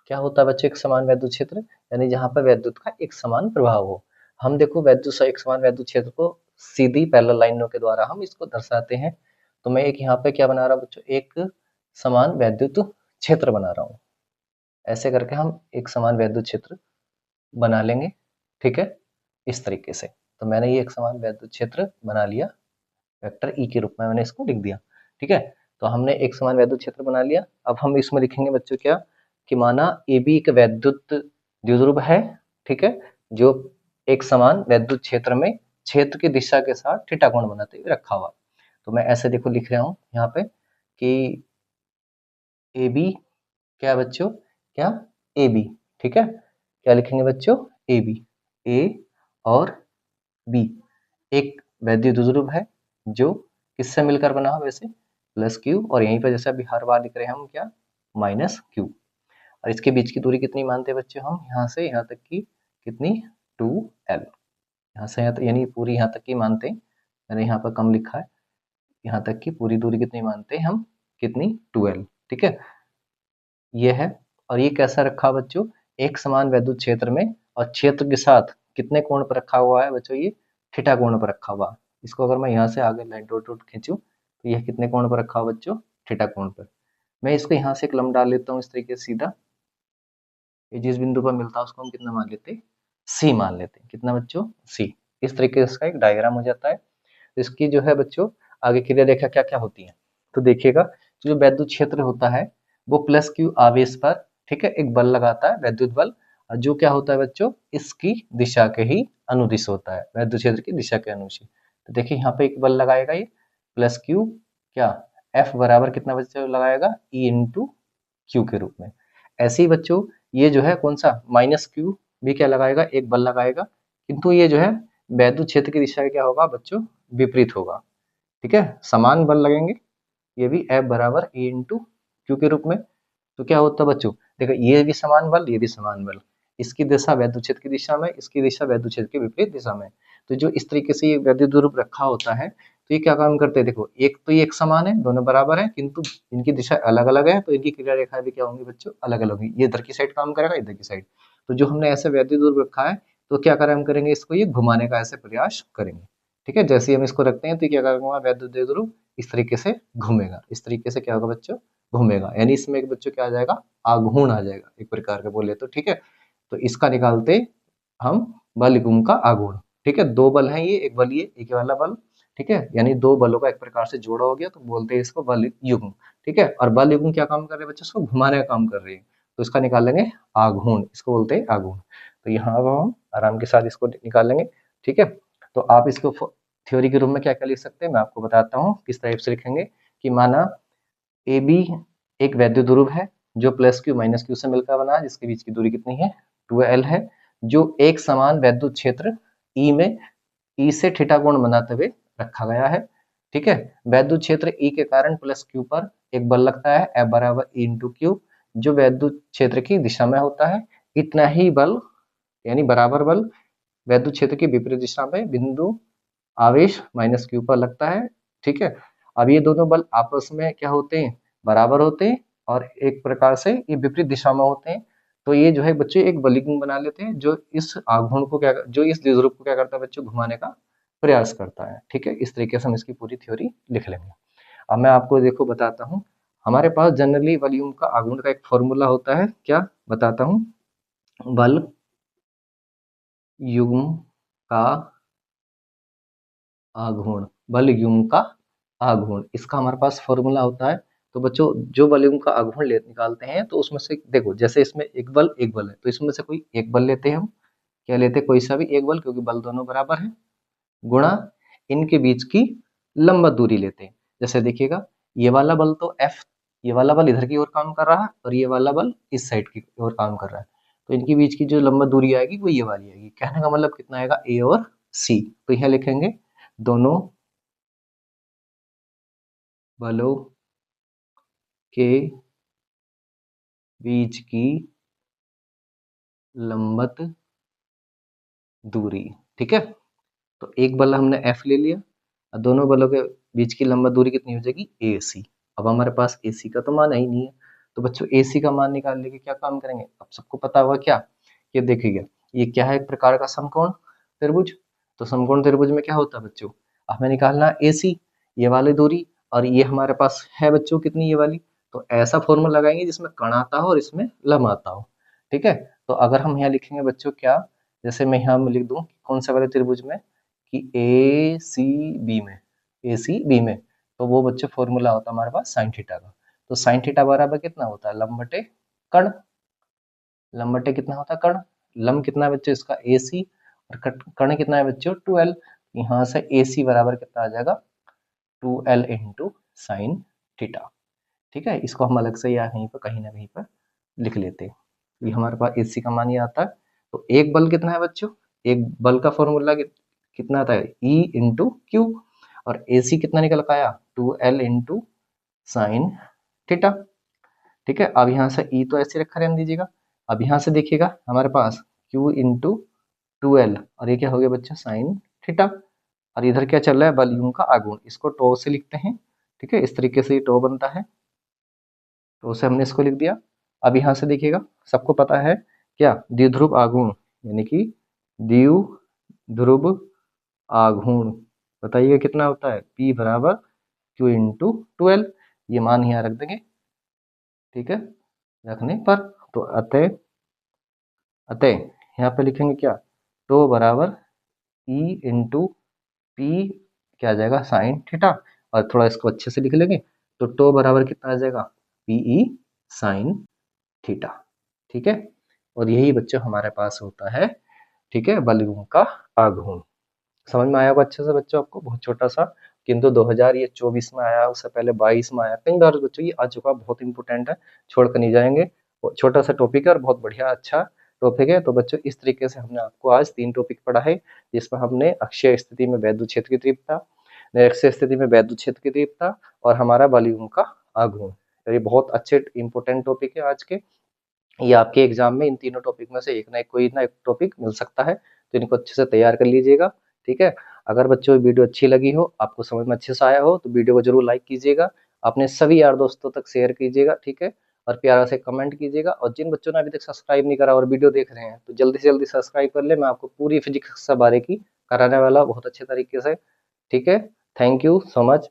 क्या होता है बच्चों, एक समान वैद्युत क्षेत्र यानी जहां पर वैद्युत का एक समान प्रभाव हो। हम देखो वैद्युत एक समान वैद्युत क्षेत्र को सीधी पैरेलल लाइनों के द्वारा हम इसको दर्शाते हैं। तो मैं एक यहाँ पे क्या बना रहा हूँ बच्चों, एक समान वैद्युत क्षेत्र बना रहा हूँ। ऐसे करके हम एक समान वैद्युत क्षेत्र बना लेंगे, ठीक है, इस तरीके से। तो मैंने ये एक समान वैद्युत क्षेत्र बना लिया, वेक्टर ई के रूप में मैंने इसको लिख दिया, ठीक है। तो हमने एक समान वैद्युत क्षेत्र बना लिया। अब हम इसमें लिखेंगे बच्चों क्या, कि माना ए बी एक वैद्युत द्विध्रुव है, ठीक है, जो एक समान वैद्युत क्षेत्र में क्षेत्र की दिशा के साथ थीटा कोण बनाते हुए रखा हुआ। तो मैं ऐसे देखो लिख रहा हूँ यहाँ पे कि ए बी क्या बच्चों, क्या ए बी, ठीक है। क्या लिखेंगे बच्चों, ए बी, ए और बी एक वैद्युत ध्रुव है जो किससे मिलकर बना हो, वैसे प्लस क्यू, और यहीं पर जैसे अभी हर बार लिख रहे हैं हम क्या, माइनस क्यू। और इसके बीच की दूरी कितनी मानते हैं बच्चों हम, यहाँ से यहाँ तक की कितनी, 2L। यहाँ से यहाँ तक यानी पूरी यहाँ तक की मानते हैं, मैंने यहाँ पर कम लिखा है, यहाँ तक की पूरी दूरी कितनी मानते हैं हम, कितनी, 2L, ठीक है। ये है, और ये कैसा रखा बच्चों, एक समान वैद्युत क्षेत्र में, और क्षेत्र के साथ कितने कोण पर रखा हुआ है बच्चों, ये थीटा कोण पर रखा हुआ। इसको अगर मैं यहाँ से आगे लाइन डॉट डॉट खींचूं तो यह कितने कोण पर रखा हुआ बच्चों, थीटा कोण पर। मैं इसको यहाँ से एक लंब डाल लेता हूँ इस तरीके से सीधा, ये जिस बिंदु पर मिलता है उसको हम कितना मान लेते हैं, सी मान लेते हैं, कितना बच्चों, सी। इस तरीके से इसका एक डायग्राम हो जाता है। तो इसकी जो है बच्चों आगे क्रिया रेखा क्या क्या होती है, तो देखिएगा जो वैद्युत क्षेत्र होता है वो प्लस क्यू आवेश पर, ठीक है, एक बल लगाता है, वैद्युत बल, और जो क्या होता है बच्चों, इसकी दिशा के ही अनुदिश होता है, वैद्युत क्षेत्र की दिशा के अनुदिश। तो देखिए यहाँ पे एक बल लगाएगा ये प्लस क्यू, क्या एफ बराबर कितना बच्चों लगाएगा, ई इंटू क्यू के रूप में। ऐसे ही बच्चों ये जो है कौन सा, माइनस क्यू भी क्या लगाएगा, एक बल लगाएगा, किंतु ये जो है वैद्युत क्षेत्र की दिशा क्या होगा बच्चों, विपरीत होगा, ठीक है। समान बल लगेंगे, ये भी F बराबर E इंटू क्यू के रूप में। तो क्या होता है बच्चों, देखो ये भी समान बल, ये भी समान बल, इसकी दिशा वैद्युत क्षेत्र की दिशा में, इसकी दिशा वैद्युत क्षेत्र के विपरीत दिशा में। तो जो इस तरीके से ये वैद्युत ध्रुव रखा होता है तो ये क्या काम करते हैं, देखो एक तो ये एक समान है, दोनों बराबर है, किंतु इनकी दिशा अलग अलग है, तो इनकी क्रिया रेखाएं भी क्या होंगी बच्चों, अलग अलग होंगी। ये इधर की साइड काम करेगा, इधर की साइड। तो जो हमने ऐसे वैद्युत ध्रुव रखा है तो क्या करें, हम करेंगे इसको ये घुमाने का ऐसे प्रयास करेंगे। ठीक है, जैसे ही हम इसको रखते हैं तो क्या करेंगे, वैद्युत द्विध्रुव इस तरीके से घूमेगा, इस तरीके से क्या होगा बच्चों, घूमेगा, यानी इसमें एक बच्चों क्या आ जाएगा, आघूर्ण आ जाएगा एक प्रकार के बोले तो। ठीक है, तो इसका निकालते हम बल युग्म का आघूर्ण। ठीक है, दो बल हैं ये, एक बल ये, एक वाला बल। ठीक है, यानी दो बलों का एक प्रकार से जोड़ा हो गया तो बोलते हैं इसको बल युग्म। ठीक है, और बल युग्म क्या काम कर रहे हैं बच्चों, इसको घुमाने का काम कर रहे हैं, तो इसका निकाल लेंगे आघूर्ण, इसको बोलते हैं आघूर्ण। तो यहाँ अब हम आराम के साथ इसको निकाल लेंगे। ठीक है, तो आप इसको थ्योरी के रूप में क्या क्या लिख सकते हैं, मैं आपको बताता हूँ किस टाइप से लिखेंगे। कि माना ए बी एक वैद्युत ध्रुव है जो प्लस क्यू माइनस क्यू से मिलकर बना है, जिसके बीच की दूरी कितनी है, 2l है, जो एक समान वैद्युत क्षेत्र ई में ई से थीटा कोण बनाते हुए रखा गया है। ठीक है, वैद्युत क्षेत्र ई के कारण प्लस क्यू पर एक बल लगता है F बराबर ई इंटू क्यू, जो वैद्युत क्षेत्र की दिशा में होता है। इतना ही बल यानी बराबर बल वैद्युत क्षेत्र की विपरीत दिशा में बिंदु आवेश माइनस क्यू पर लगता है। ठीक है, अब ये दोनों बल आपस में क्या होते हैं, बराबर होते हैं, और एक प्रकार से ये विपरीत दिशा में होते हैं। तो ये जो है बच्चे एक बलिंग बना लेते हैं, जो इस आघूर्ण को क्या, जो इस द्विध्रुव को क्या करता है बच्चों, घुमाने का प्रयास करता है। ठीक है, इस तरीके से हम इसकी पूरी थ्योरी लिख लेंगे। अब मैं आपको देखो बताता हूँ, हमारे पास जनरली वॉल्यूम का आघूर्ण का एक फॉर्मूला होता है, क्या बताता हूँ, बल युग्म का आघूर्ण, बल युग्म का आघूर्ण, इसका हमारे पास फॉर्मूला होता है। तो बच्चों जो बल युग्म का आघूर्ण निकालते हैं तो उसमें से देखो, जैसे इसमें एक बल है, तो इसमें से कोई एक बल लेते हैं हम, क्या लेते हैं, कोई सा भी एक बल, क्योंकि बल दोनों बराबर है, गुणा इनके बीच की लंबवत दूरी लेते हैं। जैसे देखिएगा, ये वाला बल तो F, ये वाला बल इधर की ओर काम कर रहा है और ये वाला बल इस साइड की ओर काम कर रहा है, तो इनके बीच की जो लंबवत दूरी आएगी वो ये वाली आएगी। कहने का मतलब कितना आएगा, A और C। तो यह लिखेंगे दोनों बलों के बीच की लंबवत दूरी। ठीक है, तो एक बल हमने F ले लिया और दोनों बलों के बीच की लंबवत दूरी कितनी हो जाएगी, AC। अब हमारे पास AC का तो मान है ही नहीं है, तो बच्चों AC का मान निकालने के क्या काम करेंगे, अब सबको पता होगा क्या, ये देखिएगा, ये क्या है, एक प्रकार का समकोण त्रिभुज। तो समकोण त्रिभुज में क्या होता है बच्चों, हमें निकालना AC, ये वाली दूरी, और ये हमारे पास है बच्चों कितनी, ये वाली। तो ऐसा फॉर्मूला लगाएंगे जिसमें कण आता हो और इसमें लंब आता हो। ठीक है, तो अगर हम यहाँ लिखेंगे बच्चों क्या, जैसे मैं यहाँ लिख दूं कौन सा वाले त्रिभुज में, कि ए सी बी में, तो वो बच्चे फॉर्मूला होता है हमारे पास साइन थीटा का। तो साइन थीटा बराबर कितना होता है, लंब बटे कण, लंब बटे कितना होता है कण, लंब कितना है बच्चों इसका ए सी, और कण कितना है बच्चों 2l। यहाँ से ए सी बराबर कितना आ जाएगा, 2l इंटू साइन थीटा। ठीक है, इसको हम अलग से या कहीं पर कहीं ना कहीं पर लिख लेते हैं। ये हमारे पास एसी का मान ये आता है। तो एक बल कितना है बच्चों, एक बल का फॉर्मूला कितना आता है, E इंटू क्यू, और AC कितना निकल का आया, 2l इंटू साइन थीटा। ठीक है, अब यहाँ से E तो ऐसे रखा रहने दीजिएगा। अब यहाँ से देखिएगा हमारे पास Q इंटू 2l, और ये क्या हो गया बच्चों, साइन थीटा। और इधर क्या चल रहा है, बल युग्म का आघूर्ण, इसको टो से लिखते हैं। ठीक है, इस तरीके से ये टो बनता है, तो उसे हमने इसको लिख दिया। अब यहाँ से देखिएगा, सबको पता है क्या, द्विध्रुव आघूर्ण, यानी कि द्विध्रुव आघूर्ण, बताइए कितना होता है, P बराबर Q इंटू 2l, ये मान यहाँ रख देंगे। ठीक है, रखने पर तो अतः अतः यहाँ पे लिखेंगे क्या, तो बराबर E इंटू पी क्या आ जाएगा, साइन थीटा, और थोड़ा इसको अच्छे से लिख लेंगे, तो टो बराबर कितना आ जाएगा, पीई साइन थीटा। ठीक है, और यही बच्चों हमारे पास होता है। ठीक है, बल युग्म का आघूर्ण, समझ में आया होगा अच्छे से बच्चों आपको, बहुत छोटा सा, किंतु 2024 में आया, उससे पहले 22 में आया, कई बार बच्चों ये आ चुका, बहुत इंपॉर्टेंट है, छोड़ कर नहीं जाएंगे। छोटा सा टॉपिक है और बहुत बढ़िया अच्छा टॉपिक है। तो बच्चों इस तरीके से हमने आपको आज 3 टॉपिक पढ़ा है, जिसमें हमने अक्षीय स्थिति में वैद्युत क्षेत्र की तीव्रता, निरक्षीय स्थिति में वैद्युत क्षेत्र की तीव्रता, और हमारा बल युग्म का आघूर्ण। तो ये बहुत अच्छे इंपॉर्टेंट टॉपिक है आज के, ये आपके एग्जाम में इन तीनों टॉपिक में से एक ना एक कोई ना एक टॉपिक मिल सकता है, तो इनको अच्छे से तैयार कर लीजिएगा। ठीक है, अगर बच्चों वीडियो अच्छी लगी हो, आपको समझ में अच्छे से आया हो, तो वीडियो को जरूर लाइक कीजिएगा, अपने सभी यार दोस्तों तक शेयर कीजिएगा। ठीक है, और प्यारा से कमेंट कीजिएगा। और जिन बच्चों ने अभी तक सब्सक्राइब नहीं करा और वीडियो देख रहे हैं तो जल्दी से जल्दी सब्सक्राइब कर ले। मैं आपको पूरी फिजिक्स कक्षा 12 की कराने वाला बहुत अच्छे तरीके से। ठीक है, थैंक यू सो मच।